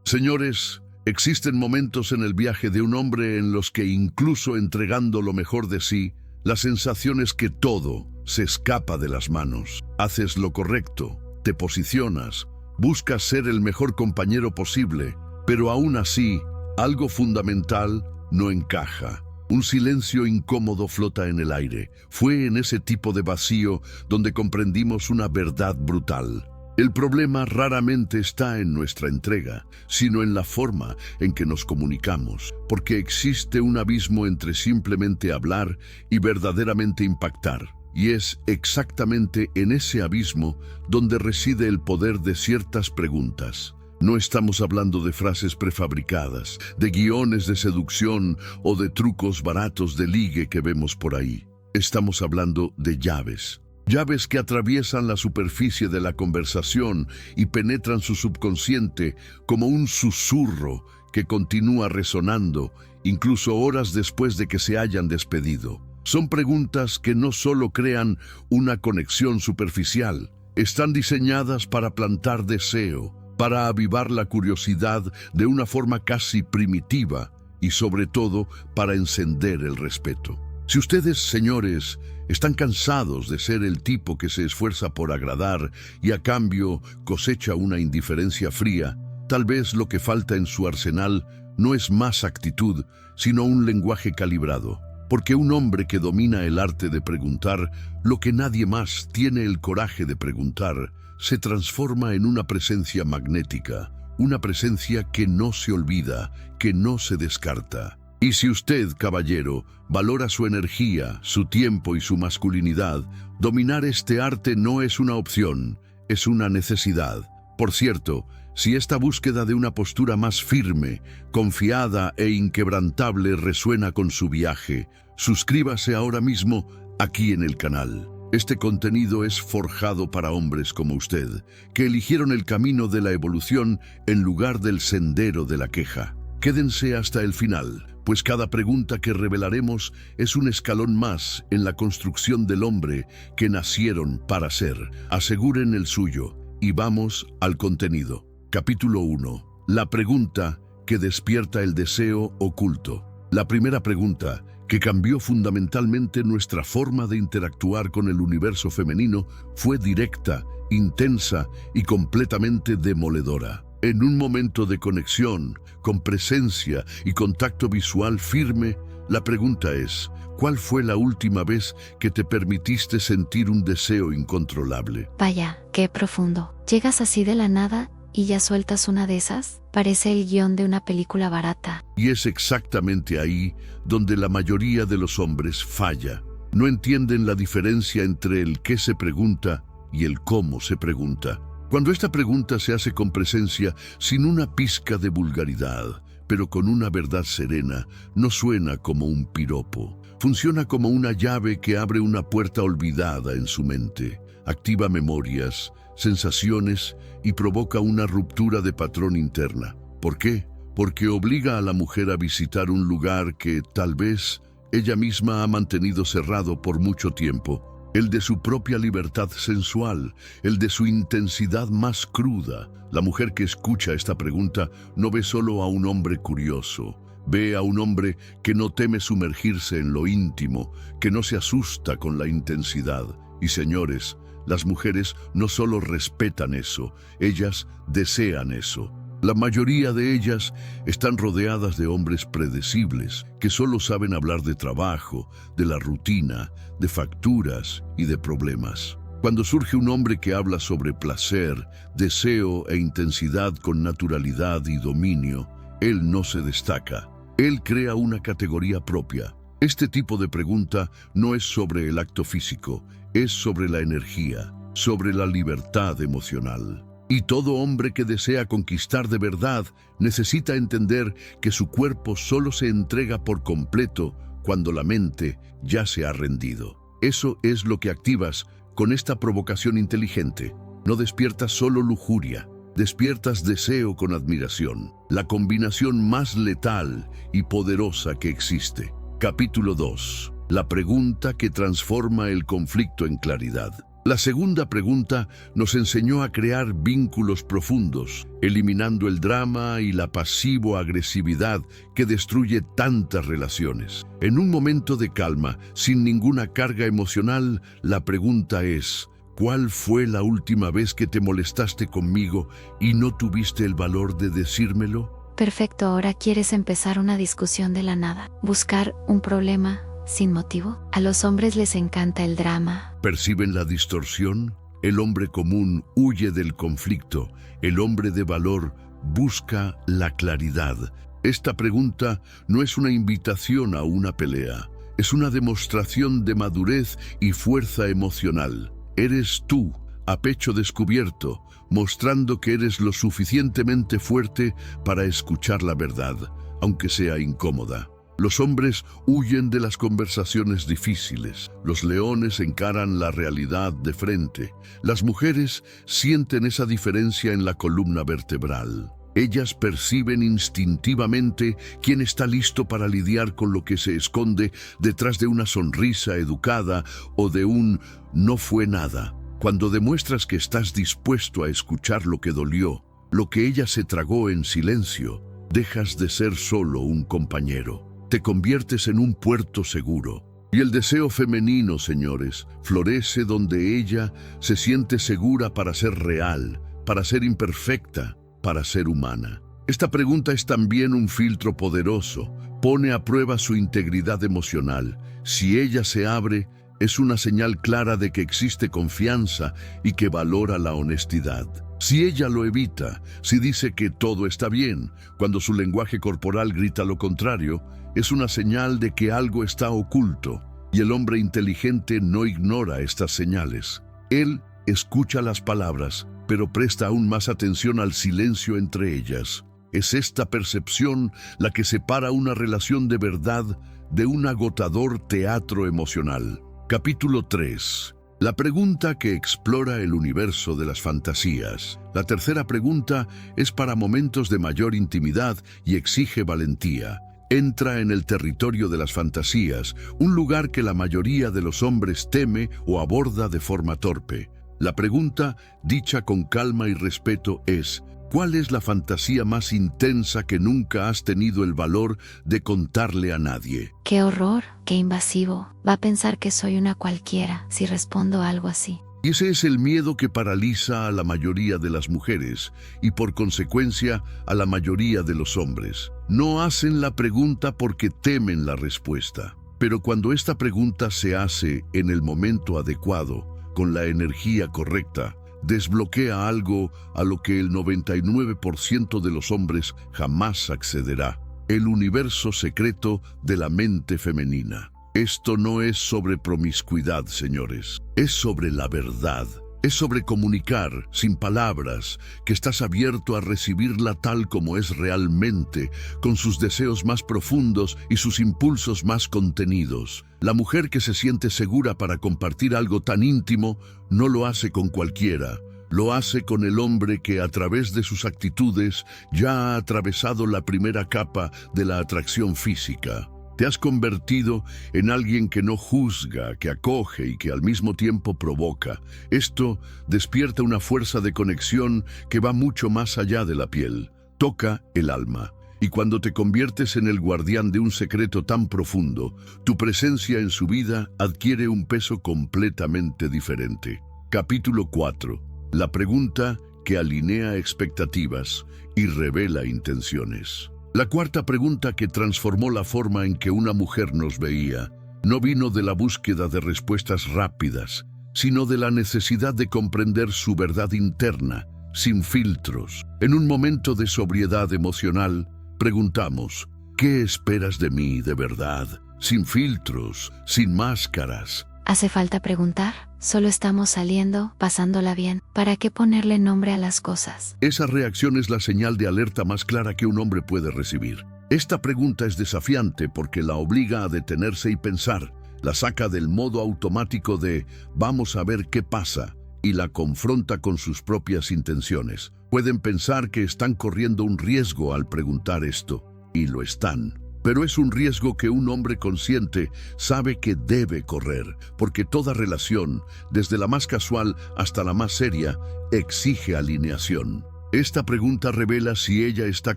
Señores, existen momentos en el viaje de un hombre en los que, incluso entregando lo mejor de sí, la sensación es que todo se escapa de las manos. Haces lo correcto, te posicionas, buscas ser el mejor compañero posible, pero aún así, algo fundamental no encaja. Un silencio incómodo flota en el aire. Fue en ese tipo de vacío donde comprendimos una verdad brutal. El problema raramente está en nuestra entrega, sino en la forma en que nos comunicamos, porque existe un abismo entre simplemente hablar y verdaderamente impactar. Y es exactamente en ese abismo donde reside el poder de ciertas preguntas. No estamos hablando de frases prefabricadas, de guiones de seducción o de trucos baratos de ligue que vemos por ahí. Estamos hablando de llaves. Llaves que atraviesan la superficie de la conversación y penetran su subconsciente como un susurro que continúa resonando, incluso horas después de que se hayan despedido. Son preguntas que no solo crean una conexión superficial, están diseñadas para plantar deseo, para avivar la curiosidad de una forma casi primitiva y sobre todo para encender el respeto. Si ustedes, señores, están cansados de ser el tipo que se esfuerza por agradar y a cambio cosecha una indiferencia fría, tal vez lo que falta en su arsenal no es más actitud, sino un lenguaje calibrado. Porque un hombre que domina el arte de preguntar lo que nadie más tiene el coraje de preguntar, se transforma en una presencia magnética, una presencia que no se olvida, que no se descarta. Y si usted, caballero, valora su energía, su tiempo y su masculinidad, dominar este arte no es una opción, es una necesidad. Por cierto, si esta búsqueda de una postura más firme, confiada e inquebrantable resuena con su viaje, suscríbase ahora mismo aquí en el canal. Este contenido es forjado para hombres como usted, que eligieron el camino de la evolución en lugar del sendero de la queja. Quédense hasta el final, pues cada pregunta que revelaremos es un escalón más en la construcción del hombre que nacieron para ser. Aseguren el suyo y vamos al contenido. Capítulo 1. La pregunta que despierta el deseo oculto. La primera pregunta que cambió fundamentalmente nuestra forma de interactuar con el universo femenino fue directa, intensa y completamente demoledora. En un momento de conexión, con presencia y contacto visual firme, la pregunta es: ¿cuál fue la última vez que te permitiste sentir un deseo incontrolable? Vaya, qué profundo. Llegas así de la nada y ya sueltas una de esas. Parece el guión de una película barata. Y es exactamente ahí donde la mayoría de los hombres falla. No entienden la diferencia entre el qué se pregunta y el cómo se pregunta. Cuando esta pregunta se hace con presencia, sin una pizca de vulgaridad, pero con una verdad serena, no suena como un piropo. Funciona como una llave que abre una puerta olvidada en su mente, activa memorias, sensaciones y provoca una ruptura de patrón interna. ¿Por qué? Porque obliga a la mujer a visitar un lugar que, tal vez, ella misma ha mantenido cerrado por mucho tiempo. El de su propia libertad sensual, el de su intensidad más cruda. La mujer que escucha esta pregunta no ve solo a un hombre curioso, ve a un hombre que no teme sumergirse en lo íntimo, que no se asusta con la intensidad. Y señores, las mujeres no solo respetan eso, ellas desean eso. La mayoría de ellas están rodeadas de hombres predecibles, que solo saben hablar de trabajo, de la rutina, de facturas y de problemas. Cuando surge un hombre que habla sobre placer, deseo e intensidad con naturalidad y dominio, él no se destaca. Él crea una categoría propia. Este tipo de pregunta no es sobre el acto físico, es sobre la energía, sobre la libertad emocional. Y todo hombre que desea conquistar de verdad necesita entender que su cuerpo solo se entrega por completo cuando la mente ya se ha rendido. Eso es lo que activas con esta provocación inteligente. No despiertas solo lujuria, despiertas deseo con admiración, la combinación más letal y poderosa que existe. Capítulo 2. La pregunta que transforma el conflicto en claridad. La segunda pregunta nos enseñó a crear vínculos profundos, eliminando el drama y la pasivo-agresividad que destruye tantas relaciones. En un momento de calma, sin ninguna carga emocional, la pregunta es: ¿cuál fue la última vez que te molestaste conmigo y no tuviste el valor de decírmelo? Perfecto, ahora quieres empezar una discusión de la nada. Buscar un problema sin motivo. A los hombres les encanta el drama. ¿Perciben la distorsión? El hombre común huye del conflicto. El hombre de valor busca la claridad. Esta pregunta no es una invitación a una pelea. Es una demostración de madurez y fuerza emocional. Eres tú, a pecho descubierto, mostrando que eres lo suficientemente fuerte para escuchar la verdad, aunque sea incómoda. Los hombres huyen de las conversaciones difíciles. Los leones encaran la realidad de frente. Las mujeres sienten esa diferencia en la columna vertebral. Ellas perciben instintivamente quién está listo para lidiar con lo que se esconde detrás de una sonrisa educada o de un "no fue nada". Cuando demuestras que estás dispuesto a escuchar lo que dolió, lo que ella se tragó en silencio, dejas de ser solo un compañero. Te conviertes en un puerto seguro. Y el deseo femenino, señores, florece donde ella se siente segura para ser real, para ser imperfecta, para ser humana. Esta pregunta es también un filtro poderoso. Pone a prueba su integridad emocional. Si ella se abre, es una señal clara de que existe confianza y que valora la honestidad. Si ella lo evita, si dice que todo está bien, cuando su lenguaje corporal grita lo contrario, es una señal de que algo está oculto, y el hombre inteligente no ignora estas señales. Él escucha las palabras, pero presta aún más atención al silencio entre ellas. Es esta percepción la que separa una relación de verdad de un agotador teatro emocional. Capítulo 3. La pregunta que explora el universo de las fantasías. La tercera pregunta es para momentos de mayor intimidad y exige valentía. Entra en el territorio de las fantasías, un lugar que la mayoría de los hombres teme o aborda de forma torpe. La pregunta, dicha con calma y respeto, es: ¿cuál es la fantasía más intensa que nunca has tenido el valor de contarle a nadie? ¡Qué horror! ¡Qué invasivo! Va a pensar que soy una cualquiera si respondo algo así. Y ese es el miedo que paraliza a la mayoría de las mujeres y por consecuencia a la mayoría de los hombres. No hacen la pregunta porque temen la respuesta. Pero cuando esta pregunta se hace en el momento adecuado, con la energía correcta, desbloquea algo a lo que el 99% de los hombres jamás accederá: el universo secreto de la mente femenina. Esto no es sobre promiscuidad, señores. Es sobre la verdad. Es sobre comunicar, sin palabras, que estás abierto a recibirla tal como es realmente, con sus deseos más profundos y sus impulsos más contenidos. La mujer que se siente segura para compartir algo tan íntimo no lo hace con cualquiera. Lo hace con el hombre que a través de sus actitudes ya ha atravesado la primera capa de la atracción física. Te has convertido en alguien que no juzga, que acoge y que al mismo tiempo provoca. Esto despierta una fuerza de conexión que va mucho más allá de la piel. Toca el alma. Y cuando te conviertes en el guardián de un secreto tan profundo, tu presencia en su vida adquiere un peso completamente diferente. Capítulo 4. La pregunta que alinea expectativas y revela intenciones. La cuarta pregunta que transformó la forma en que una mujer nos veía no vino de la búsqueda de respuestas rápidas, sino de la necesidad de comprender su verdad interna, sin filtros. En un momento de sobriedad emocional, preguntamos: ¿qué esperas de mí de verdad? Sin filtros, sin máscaras. ¿Hace falta preguntar? Solo estamos saliendo, pasándola bien. ¿Para qué ponerle nombre a las cosas? Esa reacción es la señal de alerta más clara que un hombre puede recibir. Esta pregunta es desafiante porque la obliga a detenerse y pensar, la saca del modo automático de "vamos a ver qué pasa" y la confronta con sus propias intenciones. Pueden pensar que están corriendo un riesgo al preguntar esto, y lo están. pero es un riesgo que un hombre consciente sabe que debe correr, porque toda relación, desde la más casual hasta la más seria, exige alineación. Esta pregunta revela si ella está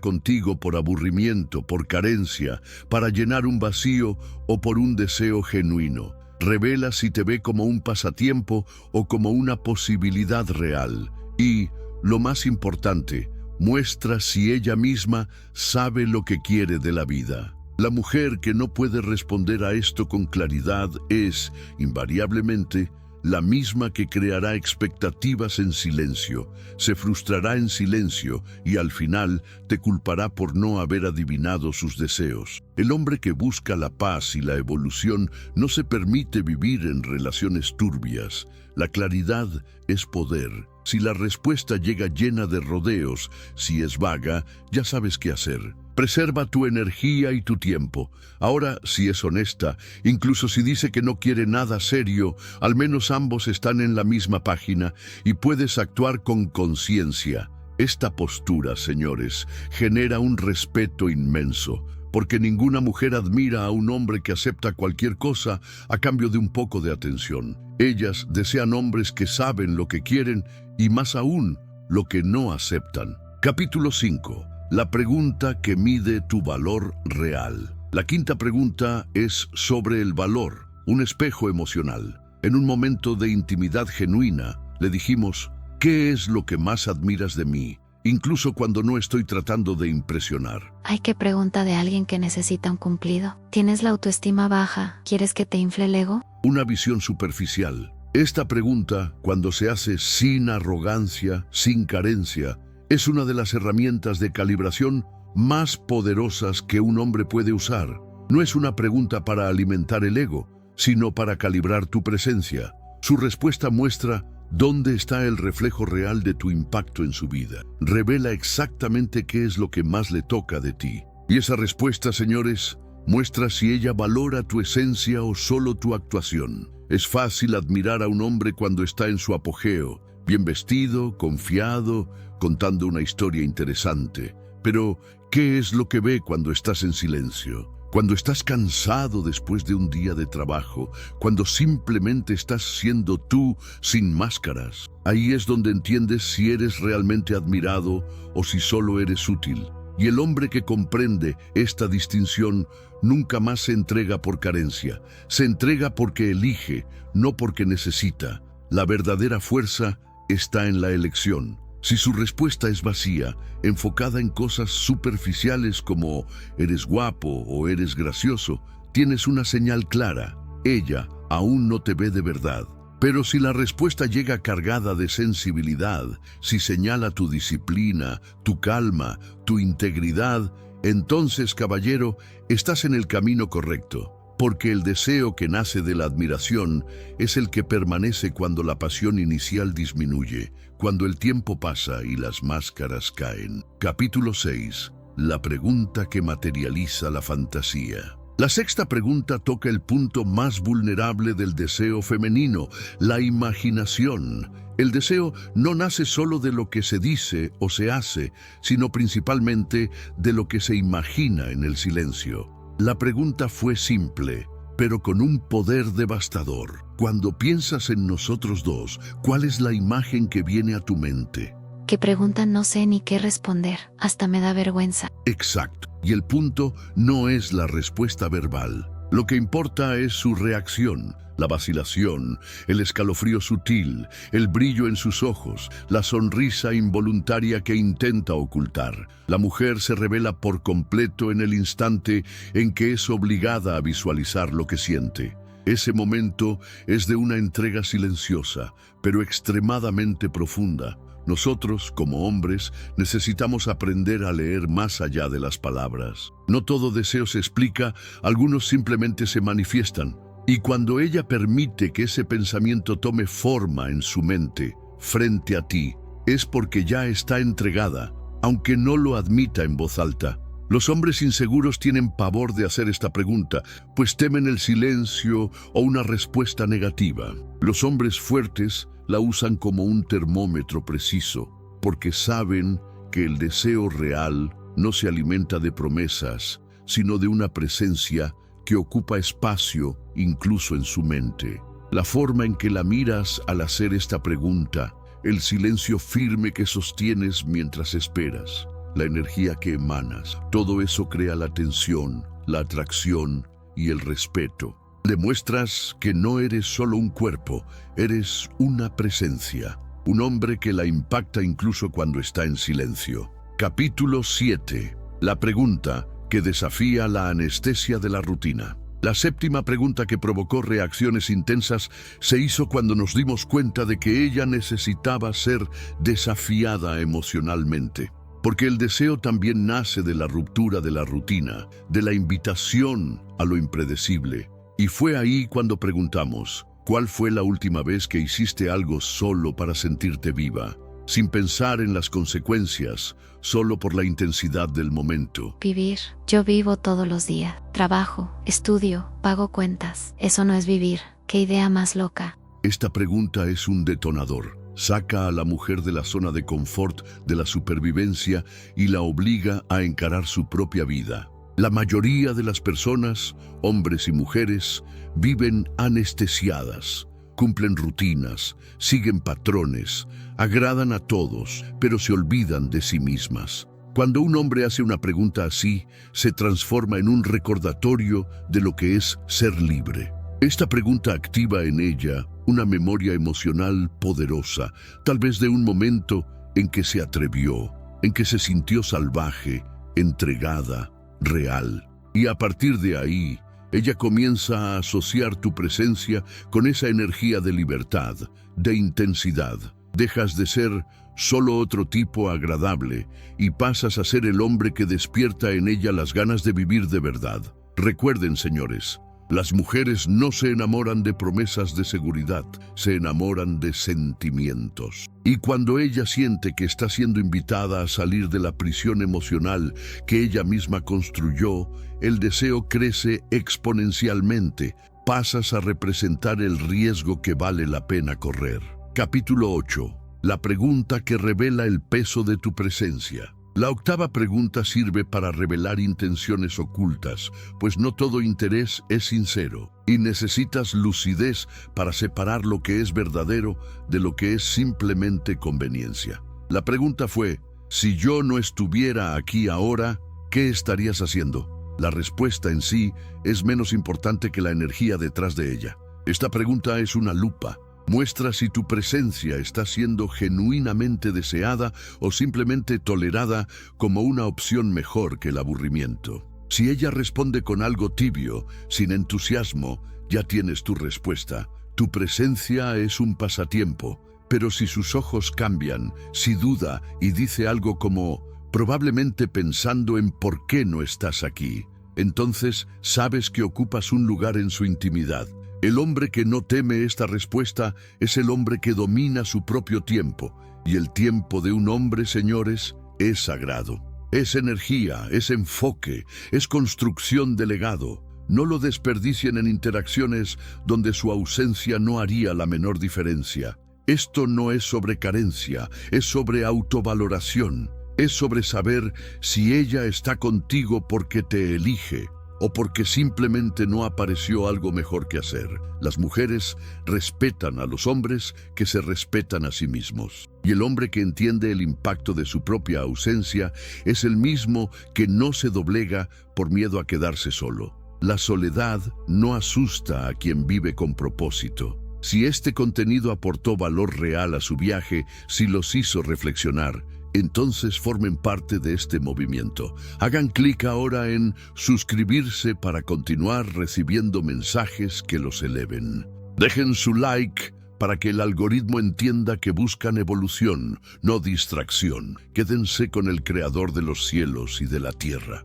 contigo por aburrimiento, por carencia, para llenar un vacío o por un deseo genuino. Revela si te ve como un pasatiempo o como una posibilidad real. Y, lo más importante, muestra si ella misma sabe lo que quiere de la vida. La mujer que no puede responder a esto con claridad es, invariablemente, la misma que creará expectativas en silencio, se frustrará en silencio y al final te culpará por no haber adivinado sus deseos. El hombre que busca la paz y la evolución no se permite vivir en relaciones turbias. La claridad es poder. Si la respuesta llega llena de rodeos, si es vaga, ya sabes qué hacer. Preserva tu energía y tu tiempo. Ahora, si es honesta, incluso si dice que no quiere nada serio, al menos ambos están en la misma página y puedes actuar con conciencia. Esta postura, señores, genera un respeto inmenso, porque ninguna mujer admira a un hombre que acepta cualquier cosa a cambio de un poco de atención. Ellas desean hombres que saben lo que quieren y más aún, lo que no aceptan. Capítulo 5. La pregunta que mide tu valor real. La quinta pregunta es sobre el valor, un espejo emocional. En un momento de intimidad genuina, le dijimos, ¿qué es lo que más admiras de mí? Incluso cuando no estoy tratando de impresionar. Ay, qué pregunta de alguien que necesita un cumplido. ¿Tienes la autoestima baja? ¿Quieres que te infle el ego? Una visión superficial. Esta pregunta, cuando se hace sin arrogancia, sin carencia, es una de las herramientas de calibración más poderosas que un hombre puede usar. No es una pregunta para alimentar el ego, sino para calibrar tu presencia. Su respuesta muestra dónde está el reflejo real de tu impacto en su vida. Revela exactamente qué es lo que más le toca de ti. Y esa respuesta, señores, muestra si ella valora tu esencia o solo tu actuación. Es fácil admirar a un hombre cuando está en su apogeo, bien vestido, confiado, contando una historia interesante. Pero, ¿qué es lo que ve cuando estás en silencio? Cuando estás cansado después de un día de trabajo, cuando simplemente estás siendo tú sin máscaras. Ahí es donde entiendes si eres realmente admirado o si solo eres útil. Y el hombre que comprende esta distinción nunca más se entrega por carencia. Se entrega porque elige, no porque necesita. La verdadera fuerza está en la elección. Si su respuesta es vacía, enfocada en cosas superficiales como eres guapo o eres gracioso, tienes una señal clara. Ella aún no te ve de verdad. Pero si la respuesta llega cargada de sensibilidad, si señala tu disciplina, tu calma, tu integridad, entonces, caballero, estás en el camino correcto. Porque el deseo que nace de la admiración es el que permanece cuando la pasión inicial disminuye, cuando el tiempo pasa y las máscaras caen. Capítulo 6. La pregunta que materializa la fantasía. La sexta pregunta toca el punto más vulnerable del deseo femenino, la imaginación. El deseo no nace solo de lo que se dice o se hace, sino principalmente de lo que se imagina en el silencio. La pregunta fue simple, pero con un poder devastador. Cuando piensas en nosotros dos, ¿cuál es la imagen que viene a tu mente? ¿Qué pregunta? No sé ni qué responder. Hasta me da vergüenza. Exacto. Y el punto no es la respuesta verbal. Lo que importa es su reacción, la vacilación, el escalofrío sutil, el brillo en sus ojos, la sonrisa involuntaria que intenta ocultar. La mujer se revela por completo en el instante en que es obligada a visualizar lo que siente. Ese momento es de una entrega silenciosa, pero extremadamente profunda. Nosotros, como hombres, necesitamos aprender a leer más allá de las palabras. No todo deseo se explica, algunos simplemente se manifiestan. Y cuando ella permite que ese pensamiento tome forma en su mente, frente a ti, es porque ya está entregada, aunque no lo admita en voz alta. Los hombres inseguros tienen pavor de hacer esta pregunta, pues temen el silencio o una respuesta negativa. Los hombres fuertes la usan como un termómetro preciso, porque saben que el deseo real no se alimenta de promesas, sino de una presencia que ocupa espacio incluso en su mente. La forma en que la miras al hacer esta pregunta, el silencio firme que sostienes mientras esperas, la energía que emanas, todo eso crea la tensión, la atracción y el respeto. Demuestras que no eres solo un cuerpo, eres una presencia, un hombre que la impacta incluso cuando está en silencio. Capítulo 7. La pregunta que desafía la anestesia de la rutina. La séptima pregunta que provocó reacciones intensas se hizo cuando nos dimos cuenta de que ella necesitaba ser desafiada emocionalmente. Porque el deseo también nace de la ruptura de la rutina, de la invitación a lo impredecible. Y fue ahí cuando preguntamos, ¿cuál fue la última vez que hiciste algo solo para sentirte viva? Sin pensar en las consecuencias, solo por la intensidad del momento. Vivir. Yo vivo todos los días. Trabajo, estudio, pago cuentas. Eso no es vivir. ¿Qué idea más loca? Esta pregunta es un detonador. Saca a la mujer de la zona de confort, de la supervivencia, y la obliga a encarar su propia vida. La mayoría de las personas, hombres y mujeres, viven anestesiadas. Cumplen rutinas, siguen patrones, agradan a todos, pero se olvidan de sí mismas. Cuando un hombre hace una pregunta así, se transforma en un recordatorio de lo que es ser libre. Esta pregunta activa en ella una memoria emocional poderosa, tal vez de un momento en que se atrevió, en que se sintió salvaje, entregada, real. Y a partir de ahí, ella comienza a asociar tu presencia con esa energía de libertad, de intensidad. Dejas de ser solo otro tipo agradable y pasas a ser el hombre que despierta en ella las ganas de vivir de verdad. Recuerden, señores, las mujeres no se enamoran de promesas de seguridad, se enamoran de sentimientos. Y cuando ella siente que está siendo invitada a salir de la prisión emocional que ella misma construyó, el deseo crece exponencialmente. Pasas a representar el riesgo que vale la pena correr. Capítulo 8. La pregunta que revela el peso de tu presencia. La octava pregunta sirve para revelar intenciones ocultas, pues no todo interés es sincero, y necesitas lucidez para separar lo que es verdadero de lo que es simplemente conveniencia. La pregunta fue, si yo no estuviera aquí ahora, ¿qué estarías haciendo? La respuesta en sí es menos importante que la energía detrás de ella. Esta pregunta es una lupa. Muestra si tu presencia está siendo genuinamente deseada o simplemente tolerada como una opción mejor que el aburrimiento. Si ella responde con algo tibio, sin entusiasmo, ya tienes tu respuesta. Tu presencia es un pasatiempo, pero si sus ojos cambian, si duda y dice algo como, probablemente pensando en por qué no estás aquí, entonces sabes que ocupas un lugar en su intimidad. El hombre que no teme esta respuesta es el hombre que domina su propio tiempo, y el tiempo de un hombre, señores, es sagrado. Es energía, es enfoque, es construcción de legado. No lo desperdicien en interacciones donde su ausencia no haría la menor diferencia. Esto no es sobre carencia, es sobre autovaloración. Es sobre saber si ella está contigo porque te elige o porque simplemente no apareció algo mejor que hacer. Las mujeres respetan a los hombres que se respetan a sí mismos. Y el hombre que entiende el impacto de su propia ausencia es el mismo que no se doblega por miedo a quedarse solo. La soledad no asusta a quien vive con propósito. Si este contenido aportó valor real a su viaje, si los hizo reflexionar, entonces formen parte de este movimiento. Hagan clic ahora en suscribirse para continuar recibiendo mensajes que los eleven. Dejen su like para que el algoritmo entienda que buscan evolución, no distracción. Quédense con el Creador de los cielos y de la tierra.